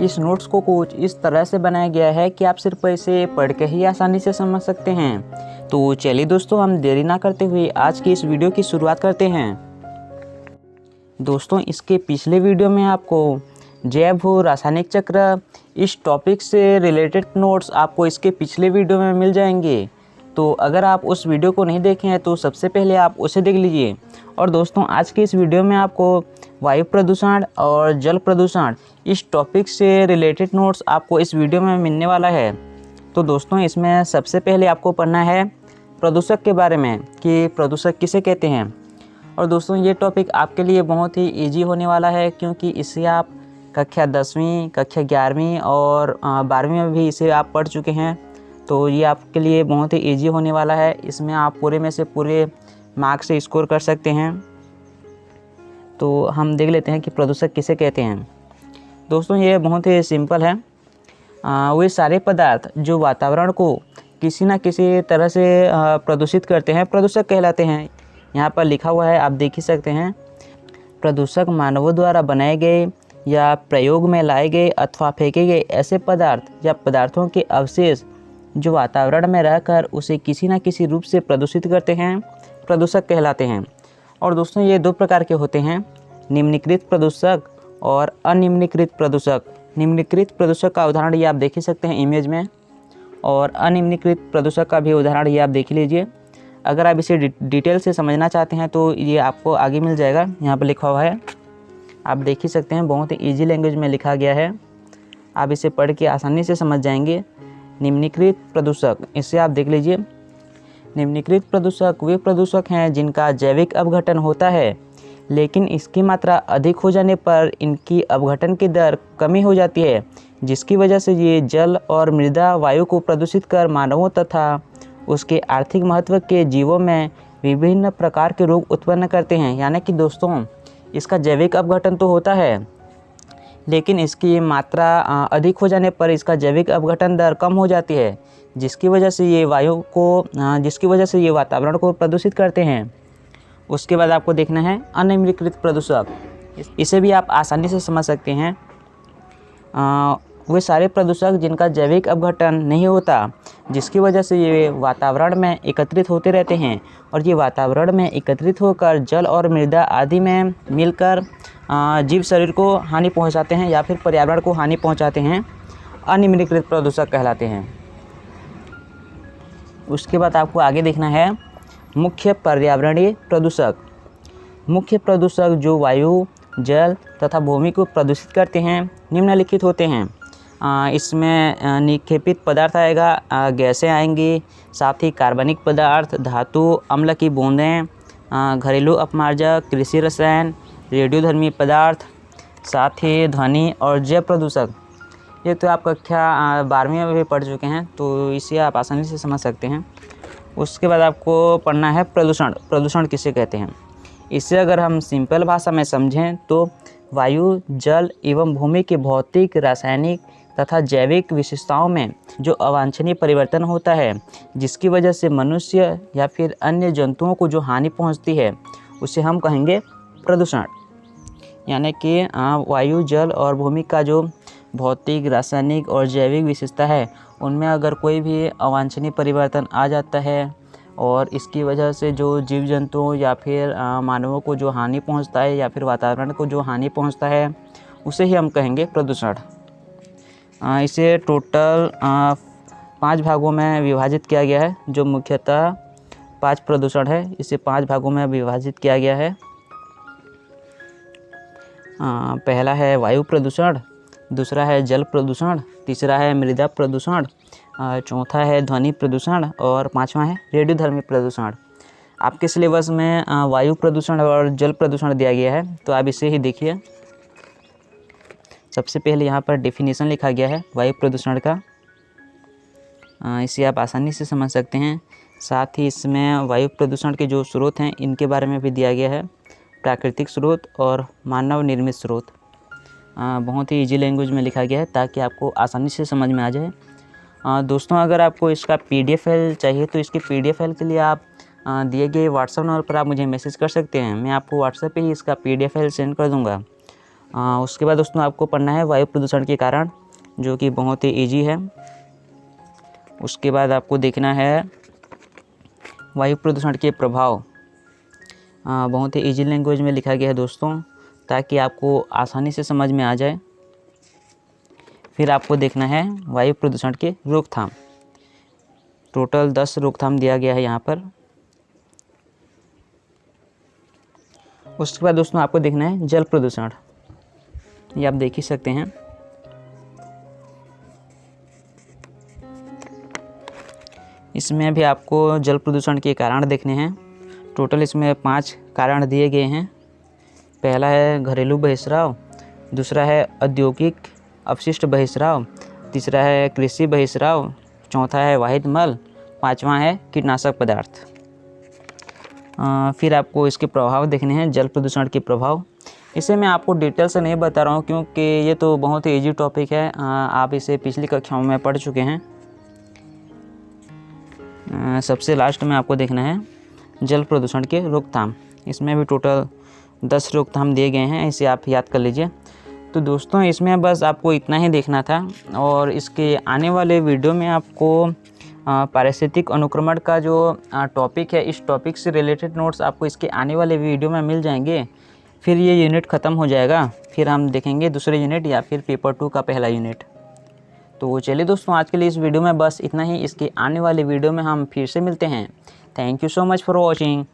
इस नोट्स को कुछ इस तरह से बनाया गया है कि आप सिर्फ इसे पढ़ के ही आसानी से समझ सकते हैं। तो चलिए दोस्तों, हम देरी ना करते हुए आज की इस वीडियो की शुरुआत करते हैं। दोस्तों, इसके पिछले वीडियो में आपको जैव भू रासायनिक चक्र इस टॉपिक से रिलेटेड नोट्स आपको इसके पिछले वीडियो में मिल जाएंगे। तो अगर आप उस वीडियो को नहीं देखे हैं तो सबसे पहले आप उसे देख लीजिए। और दोस्तों, आज की इस वीडियो में आपको वायु प्रदूषण और जल प्रदूषण इस टॉपिक से रिलेटेड नोट्स आपको इस वीडियो में मिलने वाला है। तो दोस्तों, इसमें सबसे पहले आपको पढ़ना है प्रदूषक के बारे में कि प्रदूषक किसे कहते हैं। और दोस्तों, ये टॉपिक आपके लिए बहुत ही ईजी होने वाला है, क्योंकि इसे आप कक्षा 10वीं, कक्षा 11वीं और 12वीं में भी इसे आप पढ़ चुके हैं। तो ये आपके लिए बहुत ही ईजी होने वाला है। इसमें आप पूरे में से पूरे मार्क्स से स्कोर कर सकते हैं। तो हम देख लेते हैं कि प्रदूषक किसे कहते हैं। दोस्तों, ये बहुत ही सिंपल है। वे सारे पदार्थ जो वातावरण को किसी न किसी तरह से प्रदूषित करते हैं प्रदूषक कहलाते हैं। यहाँ पर लिखा हुआ है, आप देख ही सकते हैं। प्रदूषक मानवों द्वारा बनाए गए या प्रयोग में लाए गए अथवा फेंके गए ऐसे पदार्थ या पदार्थों के अवशेष जो वातावरण में रहकर उसे किसी न किसी रूप से प्रदूषित करते हैं प्रदूषक कहलाते हैं। और दोस्तों, ये दो प्रकार के होते हैं, निम्नीकृत प्रदूषक और अनिम्नीकृत प्रदूषक। निम्नीकृत प्रदूषक का उदाहरण ये आप देख ही सकते हैं इमेज में, और अनिम्नीकृत प्रदूषक का भी उदाहरण ये आप देख लीजिए। अगर आप इसे डिटेल से समझना चाहते हैं तो ये आपको आगे मिल जाएगा, यहाँ पर लिखा हुआ है, आप देख ही सकते हैं। बहुत ही ईजी लैंग्वेज में लिखा गया है, आप इसे पढ़ के आसानी से समझ जाएंगे। निम्नीकृत प्रदूषक, इसे आप देख लीजिए। निम्नीकृत प्रदूषक वे प्रदूषक हैं जिनका जैविक अपघटन होता है, लेकिन इसकी मात्रा अधिक हो जाने पर इनकी अपघटन की दर कमी हो जाती है, जिसकी वजह से ये जल और मृदा वायु को प्रदूषित कर मानवों तथा उसके आर्थिक महत्व के जीवों में विभिन्न प्रकार के रोग उत्पन्न करते हैं। यानी कि दोस्तों, इसका जैविक अपघटन तो होता है, लेकिन इसकी मात्रा अधिक हो जाने पर इसका जैविक अपघटन दर कम हो जाती है, जिसकी वजह से ये वातावरण को प्रदूषित करते हैं। उसके बाद आपको देखना है अनिम्नीकृत प्रदूषक। इसे भी आप आसानी से समझ सकते हैं। वे सारे प्रदूषक जिनका जैविक अपघटन नहीं होता, जिसकी वजह से ये वातावरण में एकत्रित होते रहते हैं, और ये वातावरण में एकत्रित होकर जल और मृदा आदि में मिलकर जीव शरीर को हानि पहुंचाते हैं या फिर पर्यावरण को हानि पहुंचाते हैं, अनिम्नीकृत प्रदूषक कहलाते हैं। उसके बाद आपको आगे देखना है मुख्य पर्यावरणीय प्रदूषक। मुख्य प्रदूषक जो वायु, जल तथा भूमि को प्रदूषित करते हैं निम्नलिखित होते हैं। इसमें निक्षेपित पदार्थ आएगा, गैसें आएंगी, साथ ही कार्बनिक पदार्थ, धातु, अम्ल की बूंदें, घरेलू अपमार्जक, कृषि रसायन, रेडियोधर्मी पदार्थ, साथ ही ध्वनि और जैव प्रदूषक। ये तो आप कक्षा 12वीं में भी पढ़ चुके हैं, तो इसे आप आसानी से समझ सकते हैं। उसके बाद आपको पढ़ना है प्रदूषण। प्रदूषण किसे कहते हैं। इसे अगर हम सिंपल भाषा में समझें तो वायु, जल एवं भूमि के भौतिक, रासायनिक तथा जैविक विशेषताओं में जो अवांछनीय परिवर्तन होता है, जिसकी वजह से मनुष्य या फिर अन्य जंतुओं को जो हानि पहुंचती है, उसे हम कहेंगे प्रदूषण। यानी कि वायु, जल और भूमि का जो भौतिक, रासायनिक और जैविक विशेषता है, उनमें अगर कोई भी अवांछनीय परिवर्तन आ जाता है और इसकी वजह से जो जीव जंतुओं या फिर मानवों को जो हानि पहुंचता है या फिर वातावरण को जो हानि पहुंचता है, उसे ही हम कहेंगे प्रदूषण। इसे टोटल 5 भागों में विभाजित किया गया है। जो मुख्यतः 5 प्रदूषण है, इसे 5 भागों में विभाजित किया गया है। पहला है वायु प्रदूषण, दूसरा है जल प्रदूषण, तीसरा है मृदा प्रदूषण, चौथा है ध्वनि प्रदूषण और पांचवा है रेडियोधर्मी प्रदूषण। आपके सिलेबस में वायु प्रदूषण और जल प्रदूषण दिया गया है, तो आप इसे ही देखिए। सबसे पहले यहाँ पर डेफिनेशन लिखा गया है वायु प्रदूषण का, इसे आप आसानी से समझ सकते हैं। साथ ही इसमें वायु प्रदूषण के जो स्रोत हैं, इनके बारे में भी दिया गया है, प्राकृतिक स्रोत और मानव निर्मित स्रोत। बहुत ही इजी लैंग्वेज में लिखा गया है ताकि आपको आसानी से समझ में आ जाए। दोस्तों, अगर आपको इसका PDF फाइल चाहिए तो इसके PDF फाइल के लिए आप दिए गए व्हाट्सएप नंबर पर आप मुझे मैसेज कर सकते हैं। मैं आपको व्हाट्सएप पे ही इसका PDF फाइल सेंड कर दूंगा। उसके बाद दोस्तों आपको पढ़ना है वायु प्रदूषण के कारण, जो कि बहुत ही ईजी है। उसके बाद आपको देखना है वायु प्रदूषण के प्रभाव, बहुत ही ईजी लैंग्वेज में लिखा गया है दोस्तों, ताकि आपको आसानी से समझ में आ जाए। फिर आपको देखना है वायु प्रदूषण के रोकथाम, टोटल 10 रोकथाम दिया गया है यहाँ पर। उसके बाद दोस्तों आपको देखना है जल प्रदूषण, ये आप देख ही सकते हैं। इसमें भी आपको जल प्रदूषण के कारण देखने हैं। टोटल इसमें 5 कारण दिए गए हैं। पहला है घरेलू बहिस्राव, दूसरा है औद्योगिक अपशिष्ट बहिस्राव, तीसरा है कृषि बहिस्राव, चौथा है वाहित मल, पांचवा है कीटनाशक पदार्थ। फिर आपको इसके प्रभाव देखने हैं, जल प्रदूषण के प्रभाव। इसे मैं आपको डिटेल से नहीं बता रहा हूँ, क्योंकि ये तो बहुत ही ईजी टॉपिक है, आप इसे पिछली कक्षाओं में पढ़ चुके हैं। सबसे लास्ट में आपको देखना है जल प्रदूषण के रोकथाम। इसमें भी टोटल 10 रोकथाम दिए गए हैं, इसे आप याद कर लीजिए। तो दोस्तों इसमें बस आपको इतना ही देखना था, और इसके आने वाले वीडियो में आपको पारिस्थितिक अनुक्रमण का जो टॉपिक है, इस टॉपिक से रिलेटेड नोट्स आपको इसके आने वाले वीडियो में मिल जाएंगे। फिर ये यूनिट ख़त्म हो जाएगा, फिर हम देखेंगे दूसरे यूनिट या फिर पेपर 2 का पहला यूनिट। तो चलिए दोस्तों, आज के लिए इस वीडियो में बस इतना ही। इसके आने वाले वीडियो में हम फिर से मिलते हैं। Thank you so much for watching.